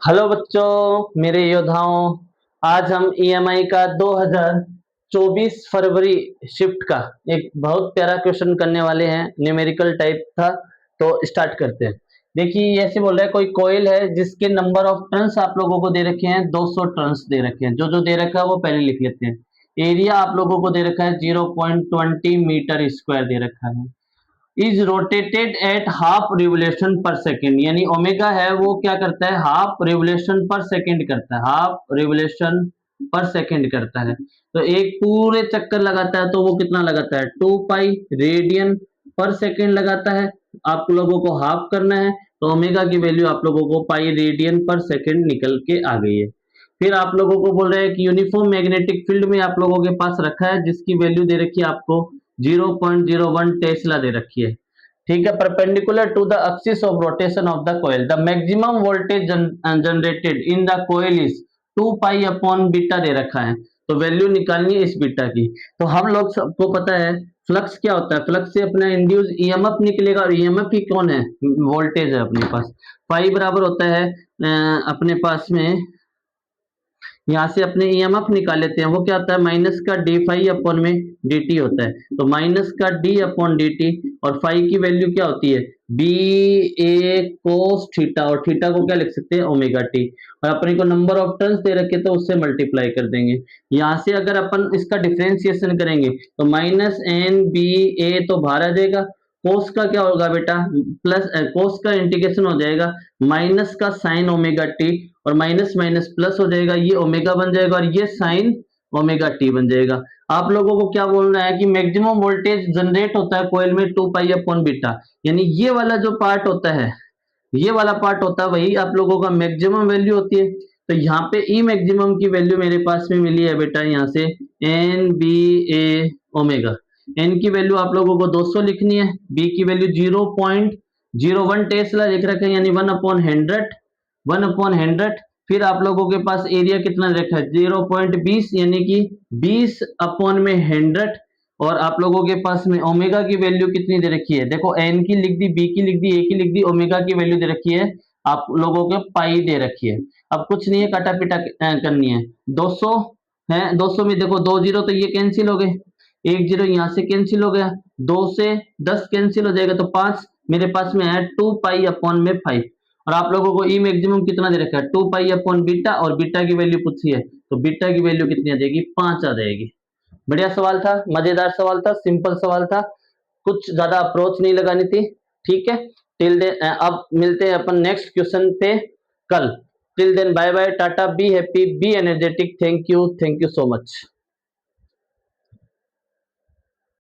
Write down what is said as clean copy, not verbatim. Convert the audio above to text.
Hello बच्चों, मेरे योद्धाओं। आज हम ईएमआई का 2024 फरवरी शिफ्ट का एक बहुत प्यारा क्वेश्चन करने वाले हैं। न्यूमेरिकल टाइप था, तो स्टार्ट करते हैं। देखिए, ये ऐसे बोल रहा है, कोई कॉइल है जिसके नंबर ऑफ टर्न्स आप लोगों को दे रखे हैं 200 टर्न्स दे रखे हैं। जो जो दे रखा है वो पहले लिख लेते हैं। एरिया आप लोगों को दे रखा है 0.20 मीटर स्क्वायर दे रखा है। Is rotated at half revolution per second, यानी ओमेगा है वो क्या करता है, हाफ रिवोल्यूशन पर सेकेंड करता है, हाफ रिवोल्यूशन पर सेकेंड करता है। तो एक पूरे चक्कर लगाता है तो वो कितना लगाता है, 2 पाई रेडियन पर सेकेंड लगाता है। आप लोगों को हाफ करना है तो ओमेगा की वैल्यू आप लोगों को पाई रेडियन पर सेकेंड निकल के आ गई है। फिर आप लोगों को बोल रहे हैं कि यूनिफॉर्म मैग्नेटिक फील्ड में आप लोगों के पास रखा है जिसकी वैल्यू दे रखी है आपको 0.01 टेस्ला दे रखी है। ठीक है, perpendicular to the axis of rotation of the coil the maximum voltage generated in the coil is 2 pi upon beta दे रखा है। तो वैल्यू निकालनी है इस बीटा की। तो हम लोग सबको पता है फ्लक्स क्या होता है, फ्लक्स से अपना इंड्यूस ईएमएफ निकलेगा और ईएमएफ ही कौन है, वोल्टेज है अपने पास। पाई बराबर होता है अपने पास में, यहाँ से अपने ईएमएफ निकाल लेते हैं। वो क्या होता है, माइनस का डी फाई अपॉन में dt होता है। तो माइनस का d अपॉन dt, और फाई की वैल्यू क्या होती है, बी ए कोस थीटा, और थीटा को क्या लिख सकते हैं, ओमेगा टी। और अपने को नंबर ऑफ टर्न्स दे रखे तो उससे मल्टीप्लाई कर देंगे। यहाँ से अगर अपन इसका डिफरेंशिएशन करेंगे तो माइनस एन बी ए तो बाहर आ जाएगा। कोस का क्या होगा बेटा, प्लस कोस का इंटीग्रेशन हो जाएगा माइनस का साइन ओमेगा टी, और माइनस माइनस प्लस हो जाएगा, ये ओमेगा बन जाएगा और ये साइन ओमेगा टी बन जाएगा। आप लोगों को क्या बोलना है कि मैक्सिमम वोल्टेज जनरेट होता है कोयल में 2 पाई अपॉन बीटा, यानी ये वाला जो पार्ट होता है, ये वाला पार्ट होता है वही आप लोगों का मैक्सिमम वैल्यू होती है। तो यहाँ पे ई मैक्सिमम की वैल्यू मेरे पास में मिली है बेटा, यहाँ से एन बी ए ओमेगा। एन की वैल्यू आप लोगों को 200 लिखनी है, बी की वैल्यू 0.01 टेस्ला लिख रखा है, यानी 1/100, 1/100। फिर आप लोगों के पास एरिया कितना रखा है 0.20, यानी कि 20 अपॉन में 100। और आप लोगों के पास में ओमेगा की वैल्यू कितनी दे रखी है, देखो एन की लिख दी, बी की लिख दी, ए की लिख दी, ओमेगा की वैल्यू दे रखी है आप लोगों के पाई दे रखी है। अब कुछ नहीं है, काटा पीटा करनी है। 200 है, 200 में देखो 2 जीरो तो ये कैंसिल हो गए, 1 जीरो यहाँ से कैंसिल हो गया, 2 से 10 कैंसिल हो जाएगा, तो 5 मेरे पास में है 2 पाई अपॉन में 5। और आप लोगों को ई मैक्सिमम कितना दे रखा है, 2 पाई अपॉन बीटा, और बीटा की वैल्यू पूछी है तो बीटा की वैल्यू कितनी आ जाएगी, 5 आ जाएगी। बढ़िया सवाल था, मजेदार सवाल था, सिंपल सवाल था, कुछ ज्यादा अप्रोच नहीं लगानी थी। ठीक है, टिल देन अब मिलते हैं अपन नेक्स्ट क्वेश्चन पे कल। Till then bye bye, tata, be happy, be energetic. Thank you so much.